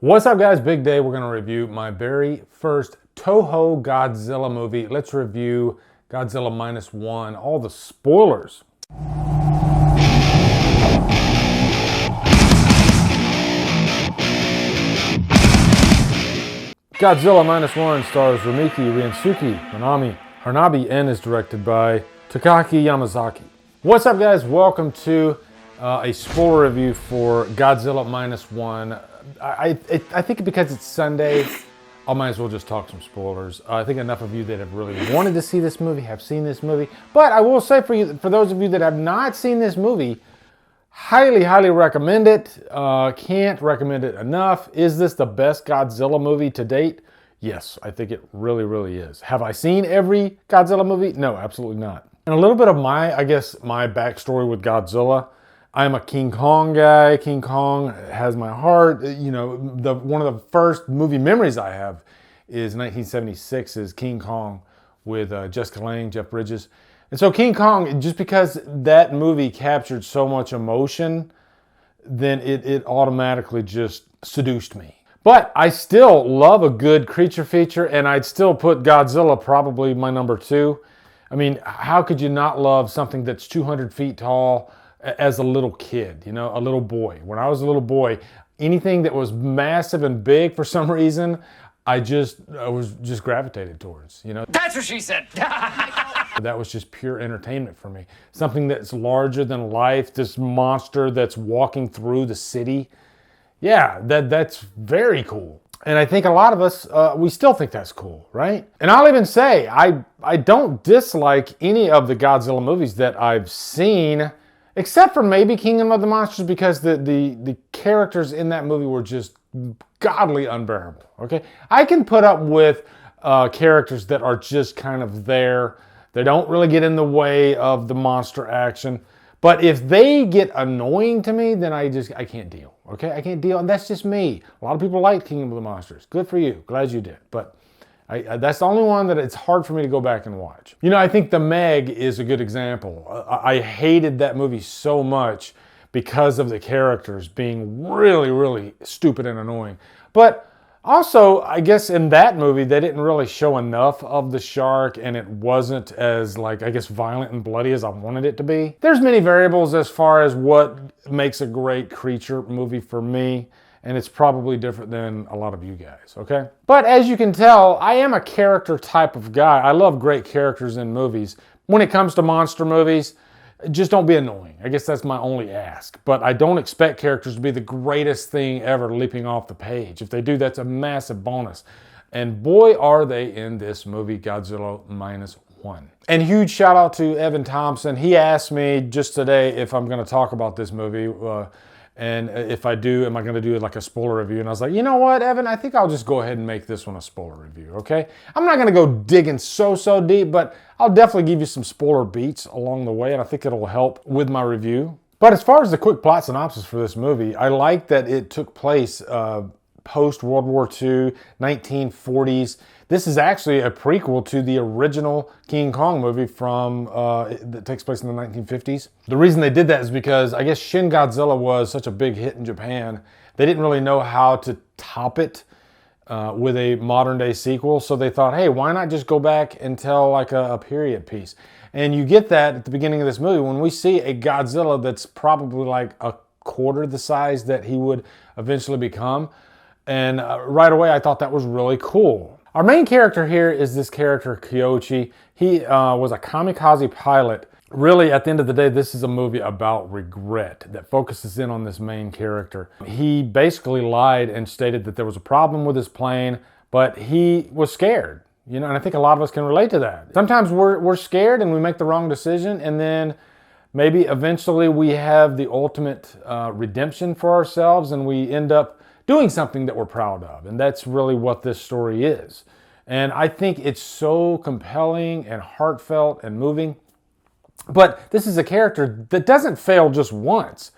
What's up, guys? Big day. We're going to review my very first Toho Godzilla movie. Let's review Godzilla Minus One, all the spoilers. Godzilla Minus One stars Rumiki Ryosuke Hanabi and is directed by Takaaki Yamazaki. What's up, guys? Welcome to a spoiler review for Godzilla Minus One. I think because it's Sunday, I might as well just talk some spoilers. I think enough of you that have really wanted to see this movie have seen this movie. But I will say for those of you that have not seen this movie, highly recommend it. Can't recommend it enough. Is this the best Godzilla movie to date? Yes, I think it really is. Have I seen every Godzilla movie? No, absolutely not. And a little bit of my backstory with Godzilla. I'm a King Kong guy. King Kong has my heart. You know, one of the first movie memories I have is 1976's King Kong with Jessica Lange, Jeff Bridges. And so King Kong, just because that movie captured so much emotion, then it automatically just seduced me. But I still love a good creature feature, and I'd still put Godzilla probably my number 2. I mean, how could you not love something that's 200 feet tall as a little kid, you know, a little boy? When I was a little boy, anything that was massive and big for some reason, I was just gravitated towards, you know. That's what she said. That was just pure entertainment for me. Something that's larger than life, this monster that's walking through the city. Yeah, that's very cool. And I think a lot of us, we still think that's cool, right? And I'll even say, I don't dislike any of the Godzilla movies that I've seen, except for maybe Kingdom of the Monsters, because the characters in that movie were just godly unbearable, okay? I can put up with characters that are just kind of there. They don't really get in the way of the monster action. But if they get annoying to me, then I can't deal, okay? I can't deal, and that's just me. A lot of people like Kingdom of the Monsters. Good for you. Glad you did. But that's the only one that it's hard for me to go back and watch. You know, I think The Meg is a good example. I hated that movie so much because of the characters being really stupid and annoying. But also, I guess in that movie, they didn't really show enough of the shark, and it wasn't as, violent and bloody as I wanted it to be. There's many variables as far as what makes a great creature movie for me, and it's probably different than a lot of you guys, okay? But as you can tell, I am a character type of guy. I love great characters in movies. When it comes to monster movies, just don't be annoying. I guess that's my only ask. But I don't expect characters to be the greatest thing ever leaping off the page. If they do, that's a massive bonus. And boy, are they in this movie, Godzilla Minus One. And huge shout out to Evan Thompson. He asked me just today if I'm going to talk about this movie. And if I do, am I going to do like a spoiler review? And I was like, you know what, Evan, I think I'll just go ahead and make this one a spoiler review, okay? I'm not going to go digging so deep, but I'll definitely give you some spoiler beats along the way, and I think it'll help with my review. But as far as the quick plot synopsis for this movie, I like that it took place post-World War II, 1940s. This is actually a prequel to the original King Kong movie that takes place in the 1950s. The reason they did that is because I guess Shin Godzilla was such a big hit in Japan. They didn't really know how to top it with a modern day sequel. So they thought, hey, why not just go back and tell like a period piece? And you get that at the beginning of this movie when we see a Godzilla that's probably like a quarter the size that he would eventually become. And right away, I thought that was really cool. Our main character here is this character, Kyoichi. He was a kamikaze pilot. Really, at the end of the day, this is a movie about regret that focuses in on this main character. He basically lied and stated that there was a problem with his plane, but he was scared. You know, and I think a lot of us can relate to that. Sometimes we're scared and we make the wrong decision, and then maybe eventually we have the ultimate redemption for ourselves, and we end up doing something that we're proud of. And that's really what this story is. And I think it's so compelling and heartfelt and moving. But this is a character that doesn't fail just once.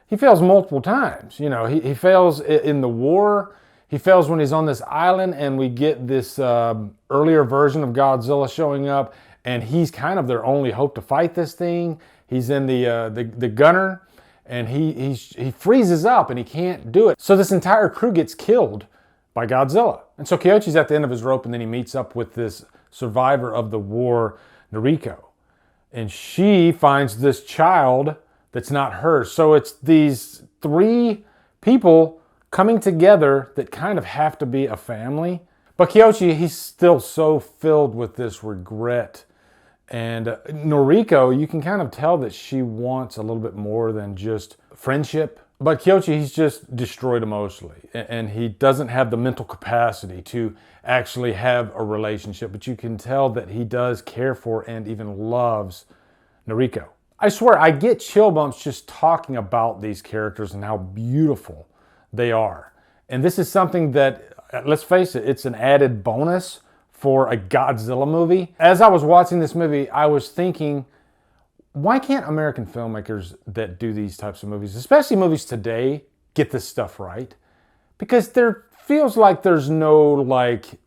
He fails multiple times. You know, he fails in the war. He fails when he's on this island, and we get this earlier version of Godzilla showing up, and he's kind of their only hope to fight this thing. He's in the gunner, and he freezes up and he can't do it. So this entire crew gets killed by Godzilla. And so Kyochi's at the end of his rope, and then he meets up with this survivor of the war, Noriko. And she finds this child that's not hers. So it's these three people coming together that kind of have to be a family. But Kyochi, he's still so filled with this regret. And Noriko, you can kind of tell that she wants a little bit more than just friendship. But Kyochi, he's just destroyed emotionally. And he doesn't have the mental capacity to actually have a relationship. But you can tell that he does care for and even loves Noriko. I swear, I get chill bumps just talking about these characters and how beautiful they are. And this is something that, let's face it, it's an added bonus for a Godzilla movie. As I was watching this movie, I was thinking, why can't American filmmakers that do these types of movies, especially movies today, get this stuff right? Because there feels like there's no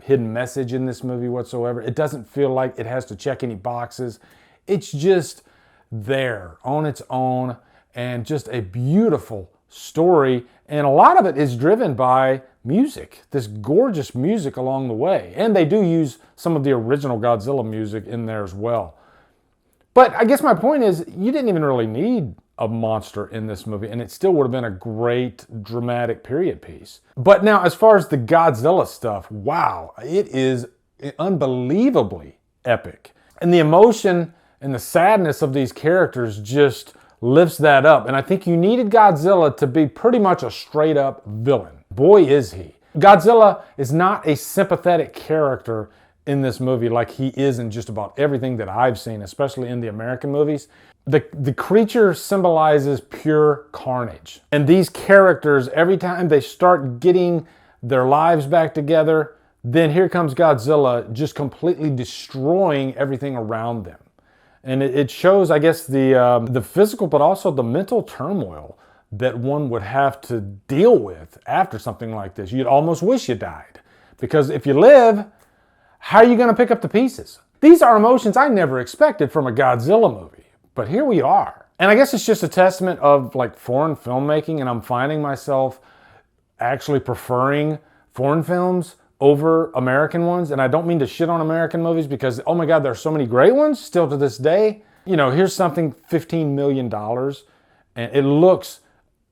hidden message in this movie whatsoever. It doesn't feel like it has to check any boxes. It's just there on its own, and just a beautiful story. And a lot of it is driven by music, this gorgeous music along the way. And they do use some of the original Godzilla music in there as well. But I guess my point is, you didn't even really need a monster in this movie, and it still would have been a great dramatic period piece. But now, as far as the Godzilla stuff, wow, it is unbelievably epic. And the emotion and the sadness of these characters just lifts that up. And I think you needed Godzilla to be pretty much a straight up villain. Boy, is he. Godzilla is not a sympathetic character in this movie like he is in just about everything that I've seen, especially in the American movies. The creature symbolizes pure carnage. And these characters, every time they start getting their lives back together, then here comes Godzilla just completely destroying everything around them. And it shows, I guess, the physical, but also the mental turmoil that one would have to deal with after something like this. You'd almost wish you died. Because if you live, how are you going to pick up the pieces? These are emotions I never expected from a Godzilla movie. But here we are. And I guess it's just a testament of foreign filmmaking, and I'm finding myself actually preferring foreign films over American ones. And I don't mean to shit on American movies because, oh my God, there are so many great ones still to this day. You know, here's something $15 million and it looks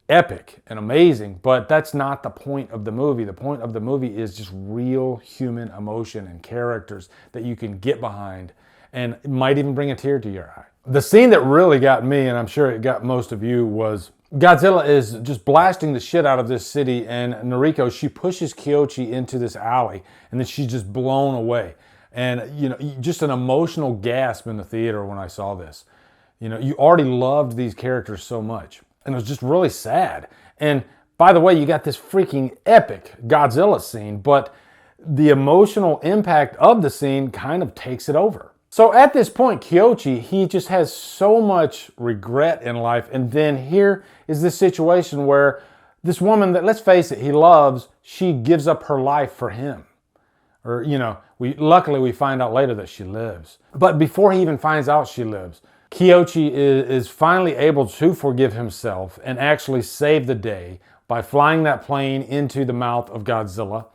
epic and amazing, but that's not the point of the movie. The point of the movie is just real human emotion and characters that you can get behind, and it might even bring a tear to your eye. The scene that really got me, and I'm sure it got most of you, was Godzilla is just blasting the shit out of this city, and Noriko, she pushes Kyochi into this alley, and then she's just blown away. And, you know, just an emotional gasp in the theater when I saw this. You know, you already loved these characters so much, and it was just really sad. And by the way, you got this freaking epic Godzilla scene, but the emotional impact of the scene kind of takes it over. So at this point, Kyochi, he just has so much regret in life. And then here is this situation where this woman that, let's face it, he loves, she gives up her life for him. Or, you know, luckily we find out later that she lives. But before he even finds out she lives, Kyochi is finally able to forgive himself and actually save the day by flying that plane into the mouth of Godzilla.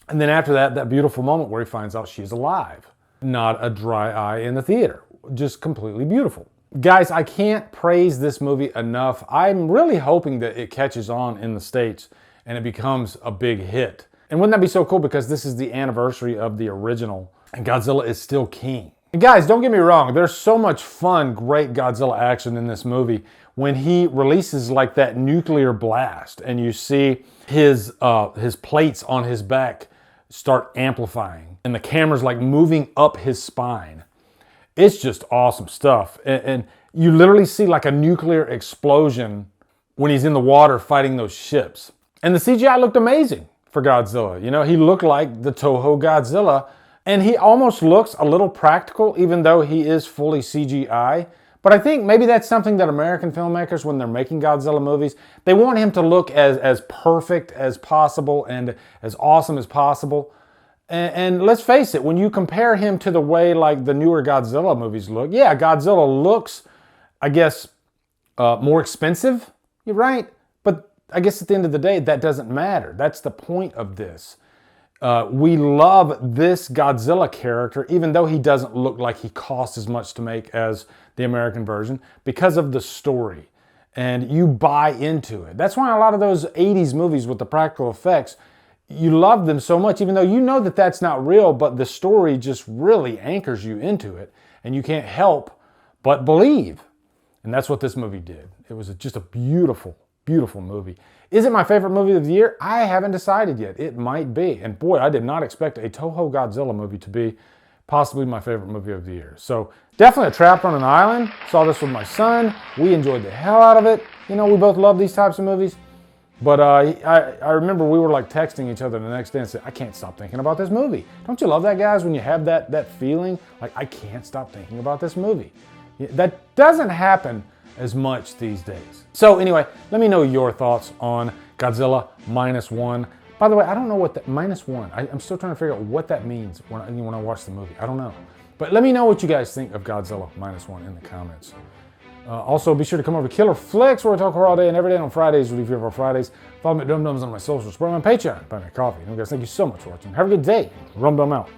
And then after that, that beautiful moment where he finds out she's alive. Not a dry eye in the theater. Just completely beautiful. Guys, I can't praise this movie enough. I'm really hoping that it catches on in the States and it becomes a big hit. And wouldn't that be so cool, because this is the anniversary of the original and Godzilla is still king. And guys, don't get me wrong. There's so much fun, great Godzilla action in this movie when he releases like that nuclear blast and you see his plates on his back start amplifying and the camera's like moving up his spine. It's just awesome stuff. And you literally see like a nuclear explosion when he's in the water fighting those ships. And the CGI looked amazing for Godzilla. You know, he looked like the Toho Godzilla, and he almost looks a little practical even though he is fully CGI. But I think maybe that's something that American filmmakers, when they're making Godzilla movies, they want him to look as perfect as possible and as awesome as possible. And let's face it, when you compare him to the way like the newer Godzilla movies look, yeah, Godzilla looks, I guess, More expensive? You're right. But I guess at the end of the day, that doesn't matter. That's the point of this. We love this Godzilla character, even though he doesn't look like he costs as much to make as the American version, because of the story. And you buy into it. That's why a lot of those 80s movies with the practical effects, you love them so much, even though you know that that's not real, but the story just really anchors you into it, and you can't help but believe. And that's what this movie did. It was just a beautiful, beautiful movie. Is it my favorite movie of the year? I haven't decided yet. It might be. And boy, I did not expect a Toho Godzilla movie to be possibly my favorite movie of the year. So definitely a Trapped on an Island. Saw this with my son. We enjoyed the hell out of it. You know, we both love these types of movies. But I remember we were like texting each other the next day and said, I can't stop thinking about this movie. Don't you love that, guys, when you have that feeling? Like, I can't stop thinking about this movie. That doesn't happen as much these days. So anyway, let me know your thoughts on Godzilla Minus One. By the way, I don't know what that minus one. I'm still trying to figure out what that means when I watch the movie. I don't know. But let me know what you guys think of Godzilla Minus One in the comments. Also, be sure to come over to Killer Flicks, where we talk horror all day and every day. On Fridays, we review of our Fridays. Follow me at Drumdums on my socials. Support me on Patreon. Buy me a coffee. And guys, thank you so much for watching. Have a good day. Drumdum out.